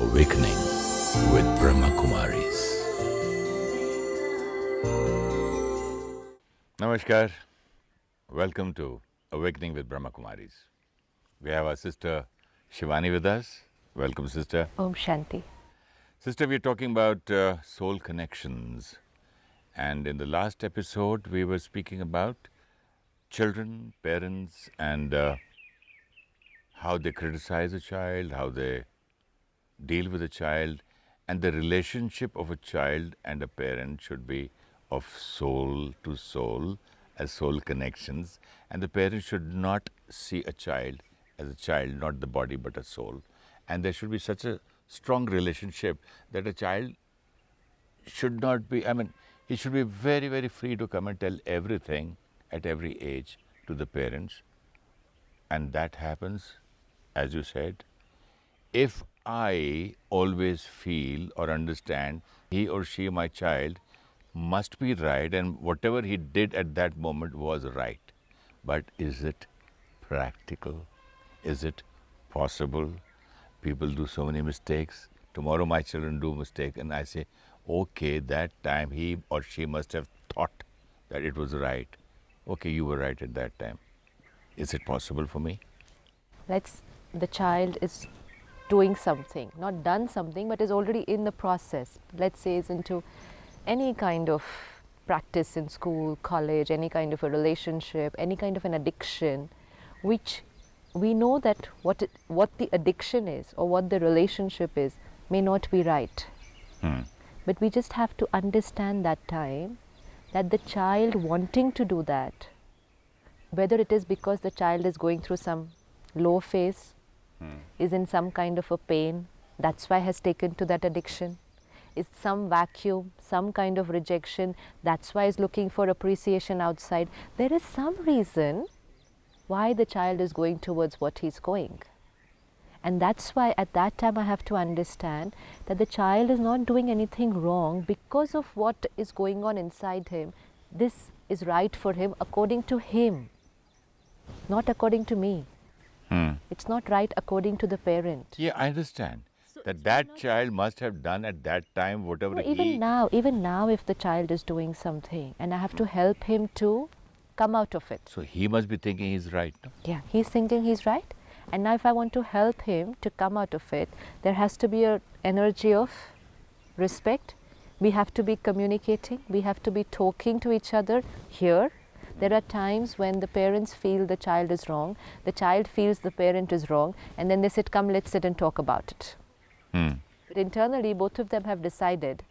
Awakening with Brahma Kumaris. Namaskar. Welcome to Awakening with Brahma Kumaris. We have our sister Shivani with us. Welcome, sister. Om Shanti. Sister, we're talking about soul connections. And in the last episode, we were speaking about children, parents, and how they criticize a child, how they deal with a child, and the relationship of a child and a parent should be of soul to soul, as soul connections, and the parent should not see a child as a child, not the body but a soul. And there should be such a strong relationship that a child should not be, he should be very, very free to come and tell everything at every age to the parents. And that happens, as you said, if I always feel or understand he or she, my child, must be right and whatever he did at that moment was right. But is it practical? Is it possible? People do so many mistakes. Tomorrow my children do mistake and I say, okay, that time he or she must have thought that it was right. Okay, you were right at that time. Is it possible for me? The child is doing something, not done something, but is already in the process. Let's say is into any kind of practice in school, college, any kind of a relationship, any kind of an addiction, which we know that what the addiction is or what the relationship is may not be right. But we just have to understand that time that the child wanting to do that, whether it is because the child is going through some low phase, is in some kind of a pain, that's why has taken to that addiction, is some vacuum, some kind of rejection, that's why is looking for appreciation outside. There is some reason why the child is going towards what he's going. And that's why at that time I have to understand that the child is not doing anything wrong because of what is going on inside him. This is right for him according to him, not according to me. It's not right according to the parent. Yeah, I understand. That child must have done at that time whatever No, even now if the child is doing something and I have to help him to come out of it. So he must be thinking he's right. No? Yeah, he's thinking he's right. And now if I want to help him to come out of it, there has to be an energy of respect. We have to be communicating. We have to be talking to each other here. There are times when the parents feel the child is wrong, the child feels the parent is wrong, and then they said, come, let's sit and talk about it. But internally, both of them have decided.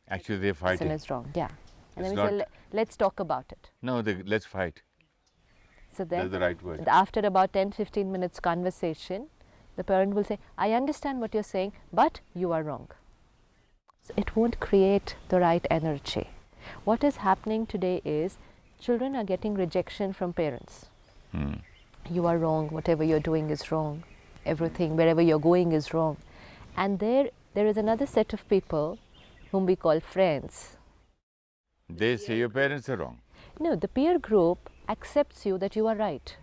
Actually, they're fighting. Person is wrong, yeah. And It's then we say, let's talk about it. No, let's fight. So then, that's the right word. After about 10-15 minutes conversation, the parent will say, I understand what you're saying, but you are wrong. So it won't create the right energy. What is happening today is, children are getting rejection from parents. You are wrong, whatever you're doing is wrong, everything, wherever you're going is wrong. And there is another set of people whom we call friends. They say your parents are wrong. No, the peer group accepts you that you are right.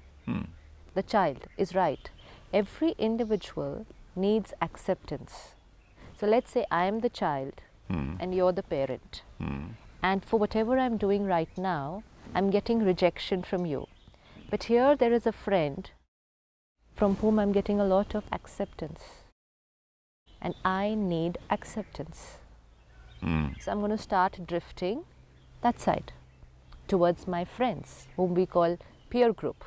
The child is right. Every individual needs acceptance. So let's say I am the child and you're the parent. And for whatever I'm doing right now, I'm getting rejection from you. But here there is a friend from whom I'm getting a lot of acceptance. And I need acceptance. So I'm going to start drifting that side towards my friends, whom we call peer group.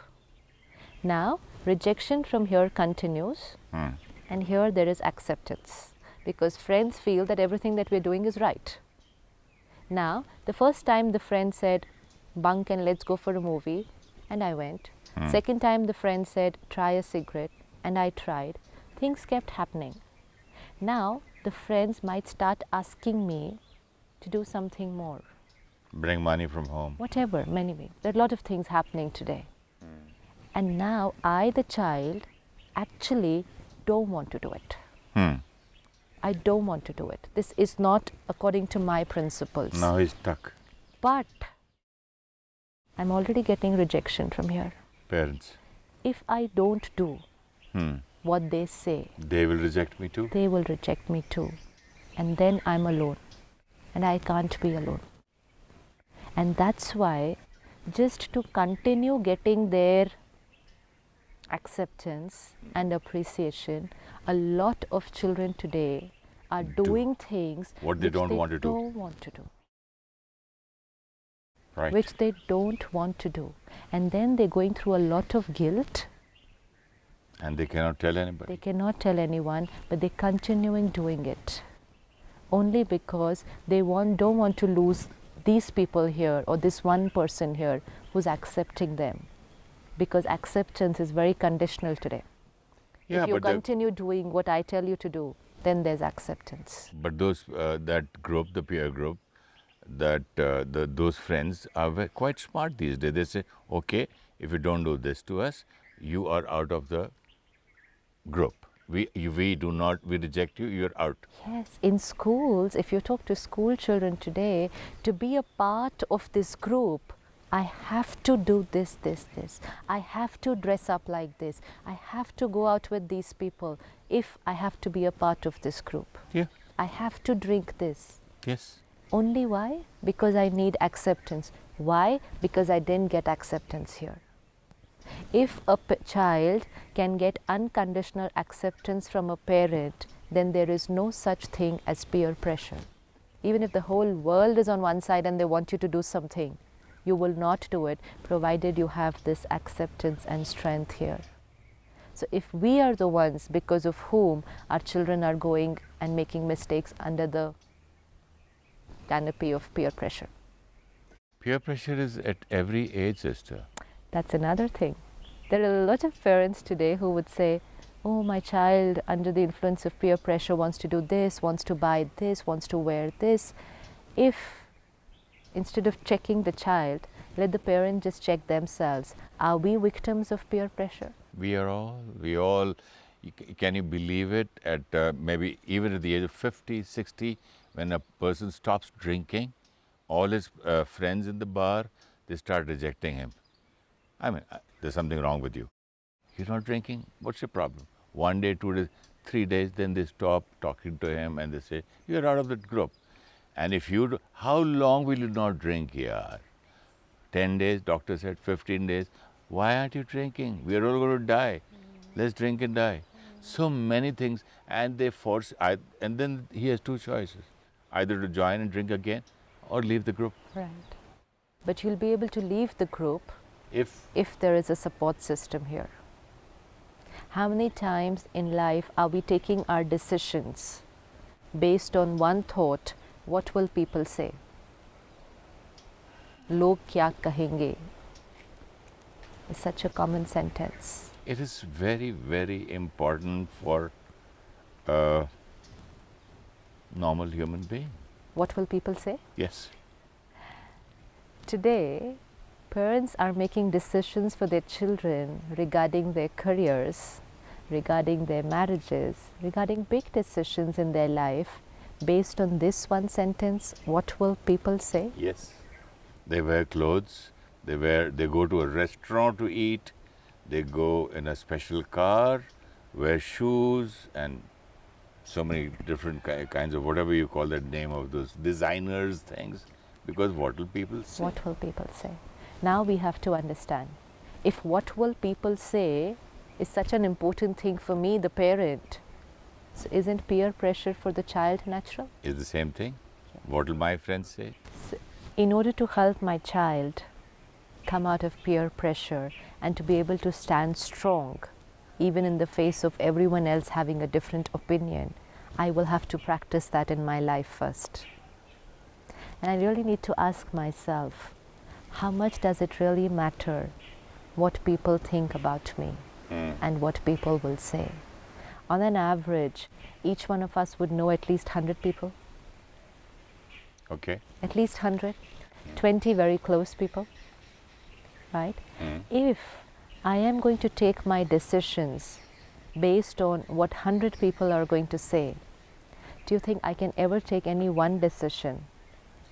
Now, rejection from here continues, and here there is acceptance, because friends feel that everything that we're doing is right. Now, the first time the friend said, bunk and let's go for a movie, and I went. Second time the friend said, try a cigarette, and I tried. Things kept happening. Now, the friends might start asking me to do something more. Bring money from home. Whatever, many ways. There are a lot of things happening today. And now, I, the child, actually don't want to do it. I don't want to do it. This is not according to my principles. Now he's stuck. But I'm already getting rejection from here. Parents. If I don't do, what they say. They will reject me too. They will reject me too. And then I'm alone. And I can't be alone. And that's why, just to continue getting their acceptance and appreciation, a lot of children today are doing things what they don't want to do. don't want to do. Right. Which they don't want to do. And then they're going through a lot of guilt. And they cannot tell anybody. They cannot tell anyone, but they're continuing doing it. Only because they don't want to lose these people here or this one person here who's accepting them. Because acceptance is very conditional today. Yeah, if you but continue doing what I tell you to do, then there's acceptance. But those that group, the peer group, that those friends are quite smart these days. They say, okay, if you don't do this to us, you are out of the group. We reject you, you're out. Yes, in schools, if you talk to school children today, to be a part of this group, I have to do this. I have to dress up like this. I have to go out with these people if I have to be a part of this group. Yeah. I have to drink this. Yes. Only why? Because I need acceptance. Why? Because I didn't get acceptance here. If a child can get unconditional acceptance from a parent, then there is no such thing as peer pressure. Even if the whole world is on one side and they want you to do something, you will not do it, provided you have this acceptance and strength here. So if we are the ones because of whom our children are going and making mistakes under the canopy of peer pressure. Peer pressure is at every age, sister. That's another thing. There are a lot of parents today who would say, oh, my child under the influence of peer pressure wants to do this, wants to buy this, wants to wear this. If instead of checking the child, let the parent just check themselves. Are we victims of peer pressure? We all, can you believe it, at maybe even at the age of 50, 60, when a person stops drinking, all his friends in the bar, they start rejecting him. I mean, there's something wrong with you. You're not drinking, what's your problem? 1 day, 2 days, 3 days, then they stop talking to him and they say, you're out of that group. And if you, how long will you not drink here? 10 days, doctor said 15 days. Why aren't you drinking? We are all going to die. Let's drink and die. So many things, and they force, and then he has two choices. Either to join and drink again or leave the group. Right. But you'll be able to leave the group if there is a support system here. How many times in life are we taking our decisions based on one thought, what will people say? Log kya kahenge? It's such a common sentence. It is very, very important for a normal human being. What will people say? Yes. Today, parents are making decisions for their children regarding their careers, regarding their marriages, regarding big decisions in their life based on this one sentence, what will people say? Yes. They wear clothes, they go to a restaurant to eat, they go in a special car, wear shoes and so many different kinds of whatever you call that name of those designers things, because what will people say? What will people say? Now we have to understand, if what will people say is such an important thing for me, the parent, so isn't peer pressure for the child natural? It's the same thing. What will my friends say? So in order to help my child come out of peer pressure and to be able to stand strong, even in the face of everyone else having a different opinion, I will have to practice that in my life first. And I really need to ask myself, how much does it really matter what people think about me and what people will say? On an average, each one of us would know at least 100 people. Okay. At least 100, 20 very close people, right? If I am going to take my decisions based on what 100 people are going to say, do you think I can ever take any one decision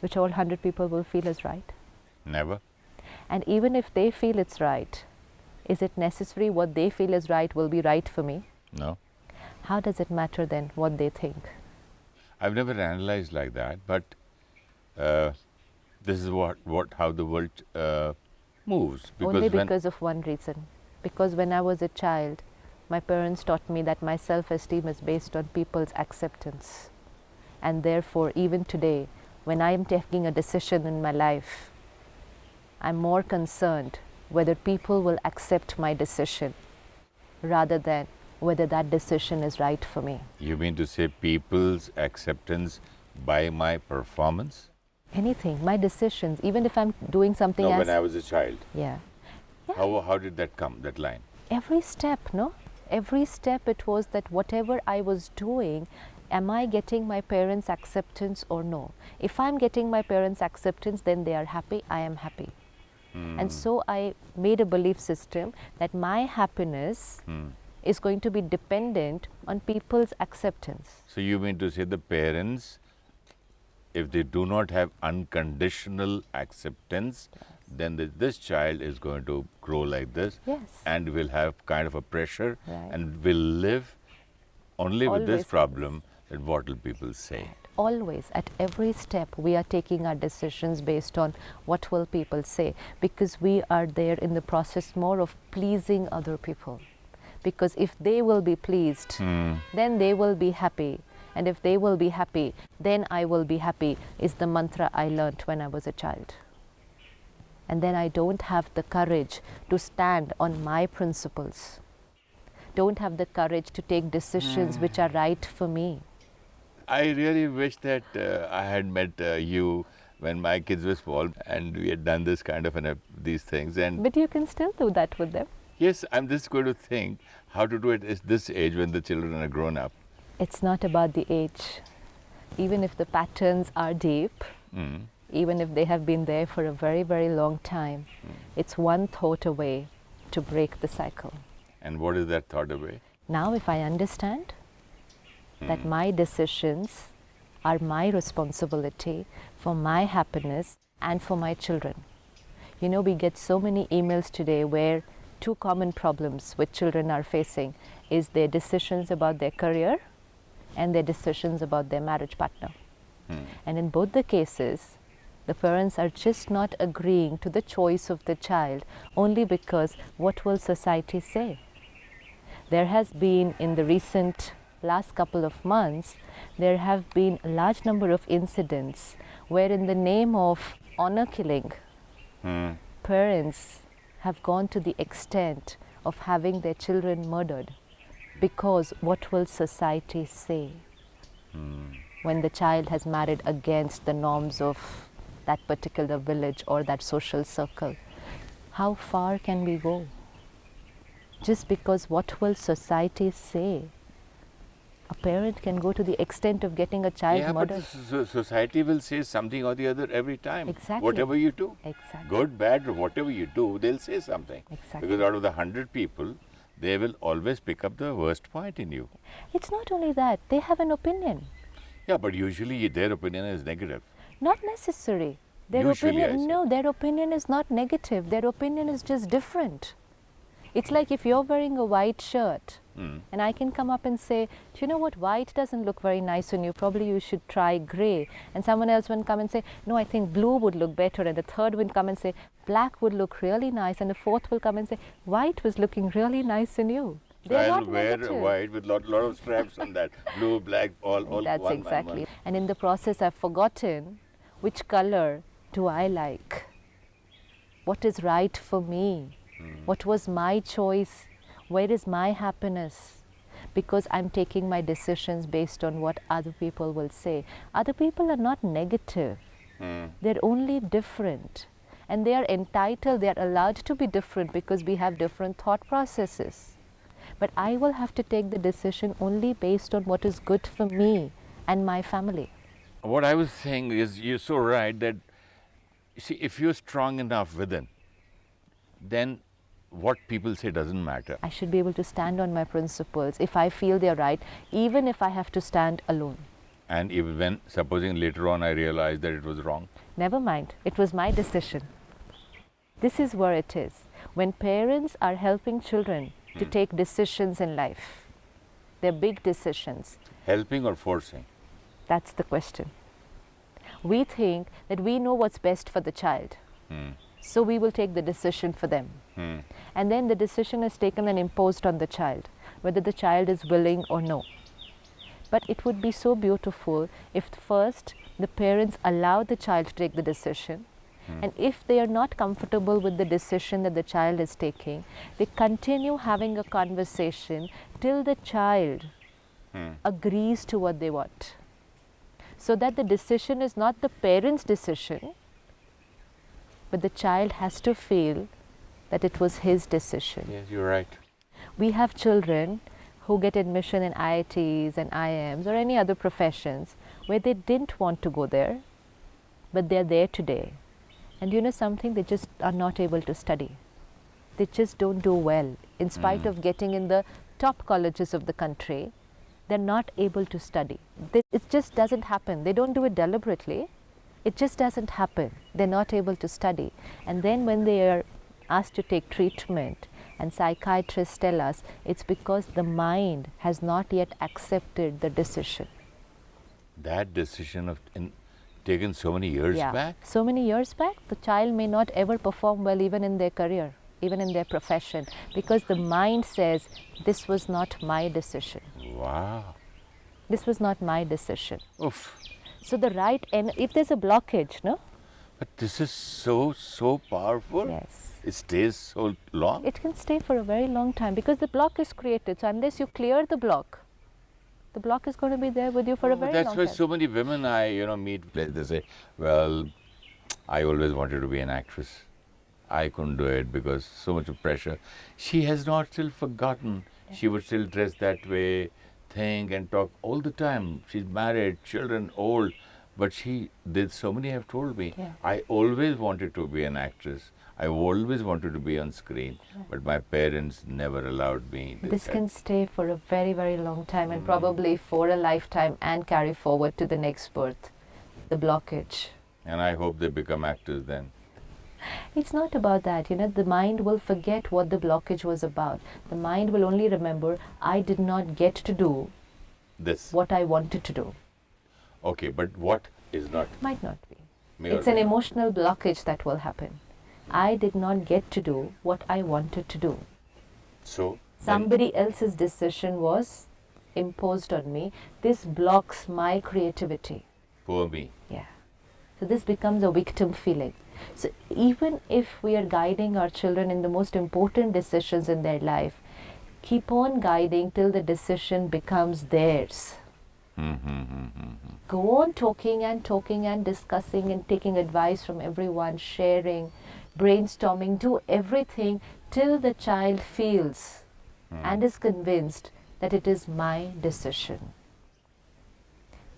which all 100 people will feel is right? Never. And even if they feel it's right, is it necessary what they feel is right will be right for me? No? How does it matter then what they think? I've never analyzed like that, but this is how the world moves. Only because of one reason. Because when I was a child, my parents taught me that my self-esteem is based on people's acceptance. And therefore, even today, when I am taking a decision in my life, I'm more concerned whether people will accept my decision rather than whether that decision is right for me. You mean to say people's acceptance by my performance? Anything, my decisions, even if I'm doing something No, when I was a child. Yeah. How did that come, that line? Every step, no? Every step it was that whatever I was doing, am I getting my parents' acceptance or no? If I'm getting my parents' acceptance, then they are happy, I am happy. And so I made a belief system that my happiness is going to be dependent on people's acceptance. So you mean to say the parents, if they do not have unconditional acceptance, then this child is going to grow like this. Yes. And will have kind of a pressure. Right. And will live only with this Always problem, that what will people say. Always, at every step, we are taking our decisions based on what will people say, because we are there in the process more of pleasing other people. Because if they will be pleased, then they will be happy. And if they will be happy, then I will be happy, is the mantra I learnt when I was a child. And then I don't have the courage to stand on my principles. Don't have the courage to take decisions which are right for me. I really wish that I had met you when my kids were small and we had done this kind of these things. And But you can still do that with them. yes, I'm just going to think how to do it at this age when the children are grown up. It's not about the age. Even if the patterns are deep, even if they have been there for a very, very long time, it's one thought away to break the cycle. And what is that thought away? Now, if I understand that my decisions are my responsibility for my happiness and for my children. You know, we get so many emails today where two common problems which children are facing is their decisions about their career and their decisions about their marriage partner. And in both the cases, the parents are just not agreeing to the choice of the child only because what will society say? There has been, in the recent last couple of months, there have been a large number of incidents where in the name of honor killing, parents have gone to the extent of having their children murdered because what will society say when the child has married against the norms of that particular village or that social circle? How far can we go? Just because what will society say? A parent can go to the extent of getting a child murdered. But society will say something or the other every time. Exactly. Whatever you do. Exactly. Good, bad, or whatever you do, they'll say something. Exactly. Because out of the 100 people, they will always pick up the worst point in you. It's not only that, they have an opinion. Yeah, but usually their opinion is negative. Not necessary. Their Usually, opinion, no, their opinion is not negative. Their opinion is just different. It's like if you're wearing a white shirt and I can come up and say, do you know what, white doesn't look very nice on you, probably you should try grey. And someone else will come and say, no, I think blue would look better. And the third will come and say, black would look really nice. And the fourth will come and say, white was looking really nice on you. They're I'll not wear negative. white with lot of straps on that. Blue, black, all That's one, exactly. one. And in the process, I've forgotten which color do I like? What is right for me? What was my choice? Where is my happiness? Because I'm taking my decisions based on what other people will say. Other people are not negative. They're only different. And they are entitled, they are allowed to be different because we have different thought processes. But I will have to take the decision only based on what is good for me and my family. What I was saying is, you're so right that, you see, if you're strong enough within, then what people say doesn't matter. I should be able to stand on my principles if I feel they're right, even if I have to stand alone. And even when, supposing later on I realized that it was wrong. Never mind, it was my decision. This is where it is. When parents are helping children to take decisions in life, They're big decisions. Helping or forcing? That's the question. We think that we know what's best for the child. So we will take the decision for them. And then the decision is taken and imposed on the child, whether the child is willing or no. But it would be so beautiful if first the parents allow the child to take the decision. And if they are not comfortable with the decision that the child is taking, they continue having a conversation till the child agrees to what they want. So that the decision is not the parent's decision, but the child has to feel that it was his decision. Yes, you're right. We have children who get admission in IITs and IIMs or any other professions where they didn't want to go there, but they're there today. And you know something, they just are not able to study. They just don't do well. In spite of getting in the top colleges of the country, they're not able to study. It just doesn't happen. They don't do it deliberately. It just doesn't happen. They're not able to study. And then when they are asked to take treatment, and psychiatrists tell us it's because the mind has not yet accepted the decision. That decision of taken so many years back? So many years back, the child may not ever perform well even in their career, even in their profession, because the mind says, this was not my decision. Wow. This was not my decision. Oof. So the right, and if there's a blockage, no? But this is so powerful. Yes. It stays so long. It can stay for a very long time because the block is created. So unless you clear the block is going to be there with you for a very long time. That's why so many women I meet, they say, well, I always wanted to be an actress. I couldn't do it because so much of pressure. She has not still forgotten. She would still dress that way, think and talk all the time. She's married, children, old. But so many have told me, I always wanted to be an actress. I always wanted to be on screen, but my parents never allowed me. This can stay for a very, very long time and probably for a lifetime and carry forward to the next birth, the blockage. And I hope they become actors then. It's not about that, the mind will forget what the blockage was about. The mind will only remember, I did not get to do what I wanted to do. Okay, but what is not? Might not be. It's an emotional blockage that will happen. I did not get to do what I wanted to do. So? Somebody else's decision was imposed on me. This blocks my creativity. Poor me. Yeah. So this becomes a victim feeling. So even if we are guiding our children in the most important decisions in their life, keep on guiding till the decision becomes theirs. Go on talking and discussing and taking advice from everyone, sharing, brainstorming, do everything till the child feels and is convinced that it is my decision.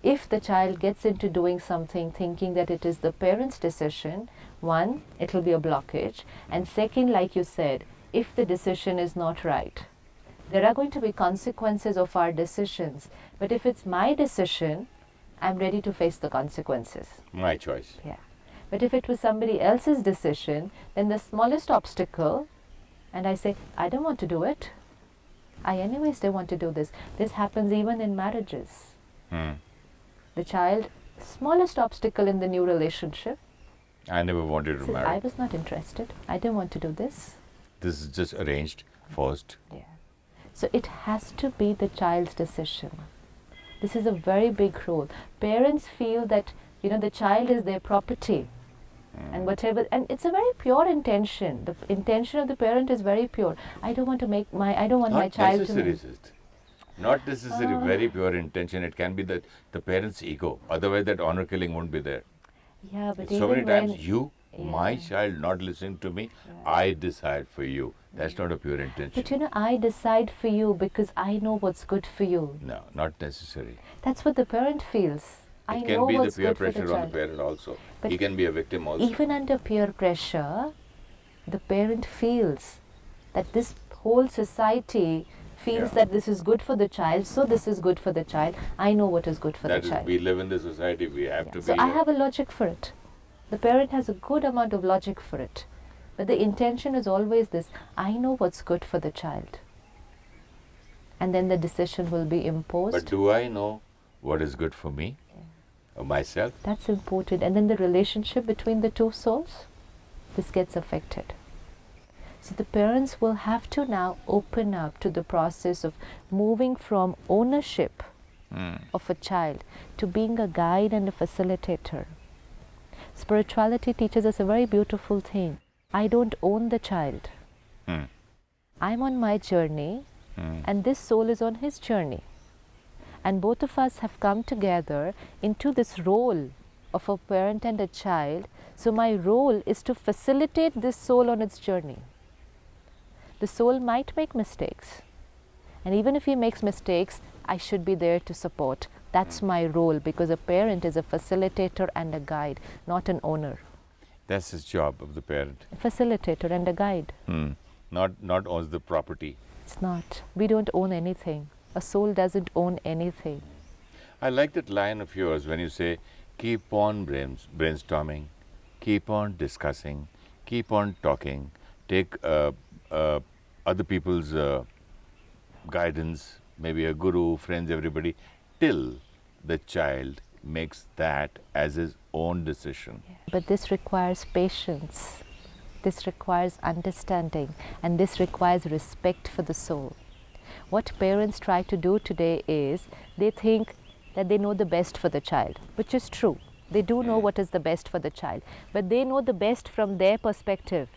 If the child gets into doing something thinking that it is the parent's decision, one, it will be a blockage, and second, like you said, if the decision is not right, there are going to be consequences of our decisions. But if it's my decision, I'm ready to face the consequences. My choice. Yeah. But if it was somebody else's decision, then the smallest obstacle, and I say, I don't want to do it. I anyways don't want to do this. This happens even in marriages. The child, smallest obstacle in the new relationship. I never wanted to marry. I was not interested. I didn't want to do this. This is just arranged, forced. Yeah. So it has to be the child's decision. This is a very big role. Parents feel that, the child is their property. And whatever, and it's a very pure intention. The intention of the parent is very pure. I don't want my child to. Not necessarily very pure intention. It can be that the parent's ego. Otherwise, that honor killing won't be there. Yeah, but so many times my child not listening to me, I decide for you. That's not a pure intention. But I decide for you because I know what's good for you. No, not necessary. That's what the parent feels. It can be the peer pressure on the parent also. But he can be a victim also. Even under peer pressure, the parent feels that this whole society feels that this is good for the child, so this is good for the child. I know what is good for the child. We live in the society, we have to be. So I have a logic for it. The parent has a good amount of logic for it. But the intention is always this, I know what's good for the child. And then the decision will be imposed. But do I know what is good for me or myself? That's important. And then the relationship between the two souls, this gets affected. So the parents will have to now open up to the process of moving from ownership of a child to being a guide and a facilitator. Spirituality teaches us a very beautiful thing. I don't own the child. I'm on my journey, and this soul is on his journey. And both of us have come together into this role of a parent and a child. So my role is to facilitate this soul on its journey. The soul might make mistakes. And even if he makes mistakes, I should be there to support. That's my role, because a parent is a facilitator and a guide, not an owner. That's his job of the parent. A facilitator and a guide. Not owns the property. It's not. We don't own anything. A soul doesn't own anything. I like that line of yours when you say, keep on brainstorming, keep on discussing, keep on talking, take other people's guidance, maybe a guru, friends, everybody, till the child makes that as his own decision. But this requires patience, this requires understanding, and this requires respect for the soul. What parents try to do today is they think that they know the best for the child, which is true. They do know what is the best for the child, but they know the best from their perspective.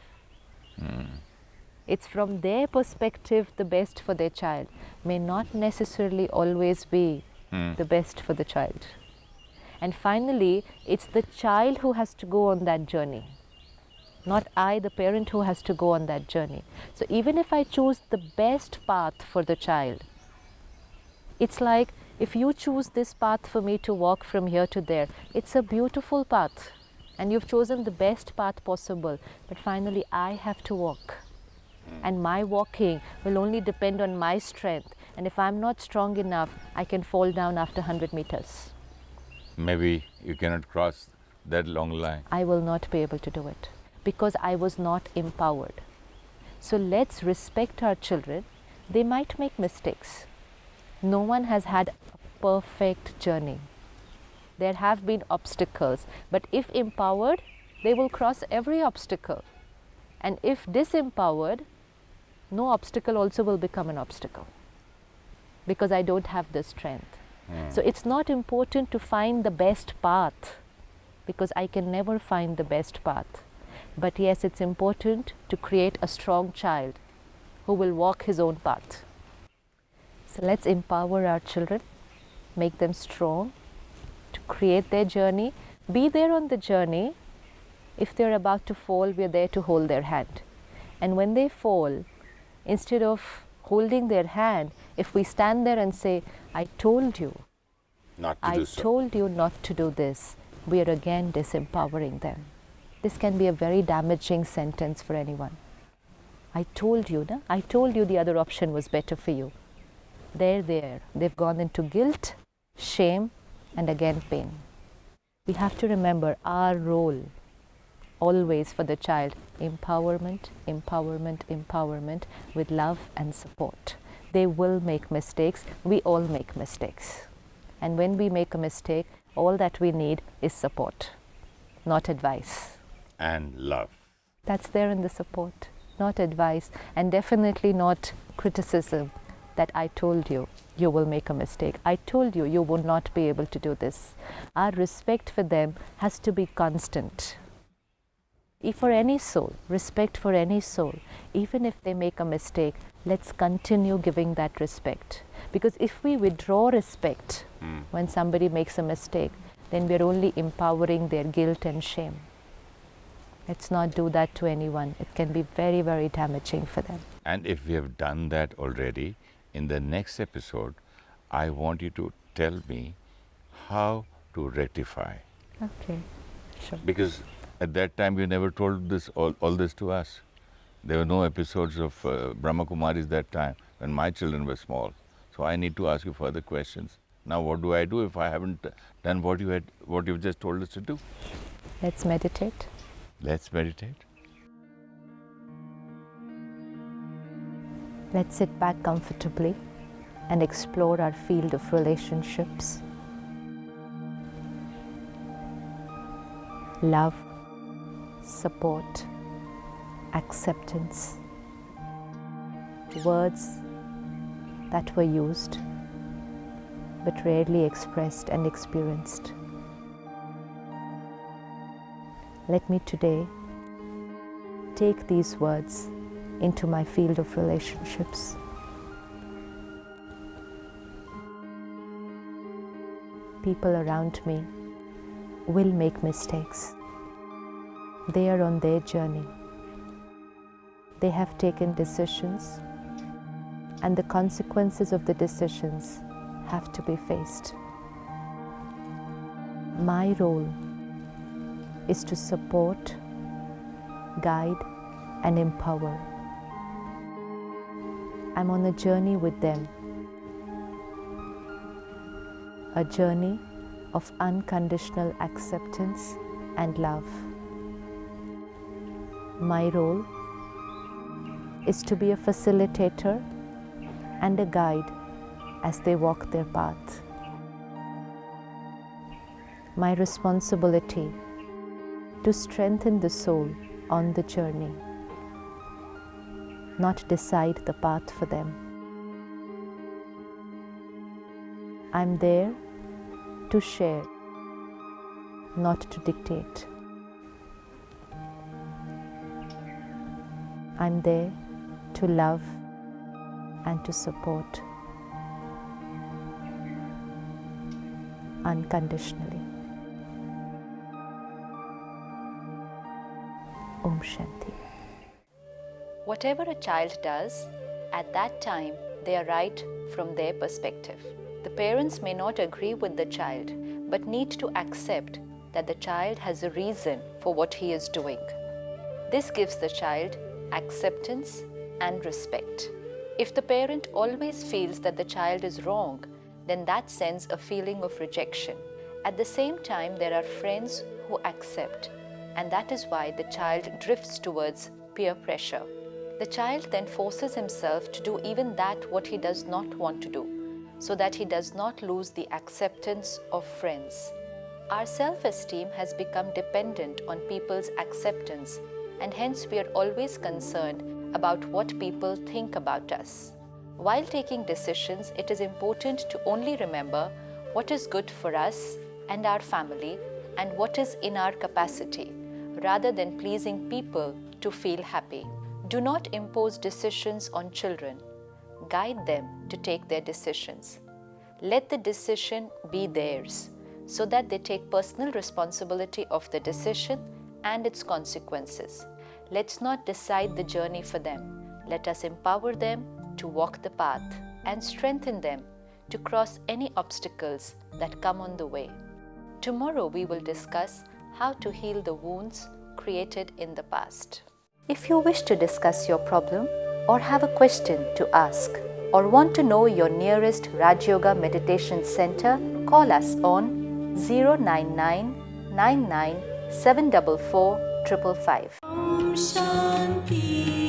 It's from their perspective the best for their child may not necessarily always be the best for the child. And finally, it's the child who has to go on that journey, not I, the parent, who has to go on that journey. So even if I choose the best path for the child, it's like if you choose this path for me to walk from here to there, it's a beautiful path and you've chosen the best path possible, but finally I have to walk. And my walking will only depend on my strength. And if I'm not strong enough, I can fall down after 100 meters. Maybe you cannot cross that long line. I will not be able to do it because I was not empowered. So let's respect our children. They might make mistakes. No one has had a perfect journey. There have been obstacles, but if empowered, they will cross every obstacle. And if disempowered, no obstacle also will become an obstacle because I don't have the strength. So it's not important to find the best path because I can never find the best path. But yes, it's important to create a strong child who will walk his own path. So let's empower our children, make them strong to create their journey, be there on the journey. If they're about to fall, we're there to hold their hand. And when they fall, instead of holding their hand, if we stand there and say, I told you, I told you not to do this, we are again disempowering them. This can be a very damaging sentence for anyone. I told you, na? I told you the other option was better for you. They've gone into guilt, shame, and again pain. We have to remember our role always for the child, empowerment, empowerment, empowerment with love and support. They will make mistakes. We all make mistakes. And when we make a mistake, all that we need is support, not advice. And love. That's there in the support, not advice, and definitely not criticism that I told you, you will make a mistake. I told you, you will not be able to do this. Our respect for them has to be constant. For any soul, respect for any soul, even if they make a mistake, let's continue giving that respect. Because if we withdraw respect when somebody makes a mistake, then we're only empowering their guilt and shame. Let's not do that to anyone. It can be very, very damaging for them. And if we have done that already, in the next episode, I want you to tell me how to rectify. Okay, sure. Because at that time, you never told this all this to us. There were no episodes of Brahma Kumaris that time when my children were small. So I need to ask you further questions. Now, what do I do if I haven't done what you've just told us to do? Let's meditate. Let's meditate. Let's sit back comfortably. and explore our field of relationships. Love, support, acceptance. Words that were used but rarely expressed and experienced. Let me today take these words into my field of relationships. People around me will make mistakes. They are on their journey. They have taken decisions, and the consequences of the decisions have to be faced. My role is to support, guide, and empower. I'm on a journey with them, a journey of unconditional acceptance and love. My role is to be a facilitator and a guide as they walk their path. My responsibility to strengthen the soul on the journey, not decide the path for them. I'm there to share, not to dictate. I'm there to love and to support unconditionally. Om Shanti. Whatever a child does, at that time they are right from their perspective. The parents may not agree with the child, but need to accept that the child has a reason for what he is doing. This gives the child acceptance and respect. If the parent always feels that the child is wrong, then that sends a feeling of rejection. At the same time, there are friends who accept, and that is why the child drifts towards peer pressure. The child then forces himself to do even that what he does not want to do, so that he does not lose the acceptance of friends. Our self-esteem has become dependent on people's acceptance, and hence we are always concerned about what people think about us. While taking decisions, it is important to only remember what is good for us and our family and what is in our capacity, rather than pleasing people to feel happy. Do not impose decisions on children. Guide them to take their decisions. Let the decision be theirs, so that they take personal responsibility of the decision and its consequences. Let's not decide the journey for them. Let us empower them to walk the path and strengthen them to cross any obstacles that come on the way. Tomorrow we will discuss how to heal the wounds created in the past. If you wish to discuss your problem or have a question to ask or want to know your nearest Rajyoga Meditation Center, call us on 099 99 744 555. Shanti.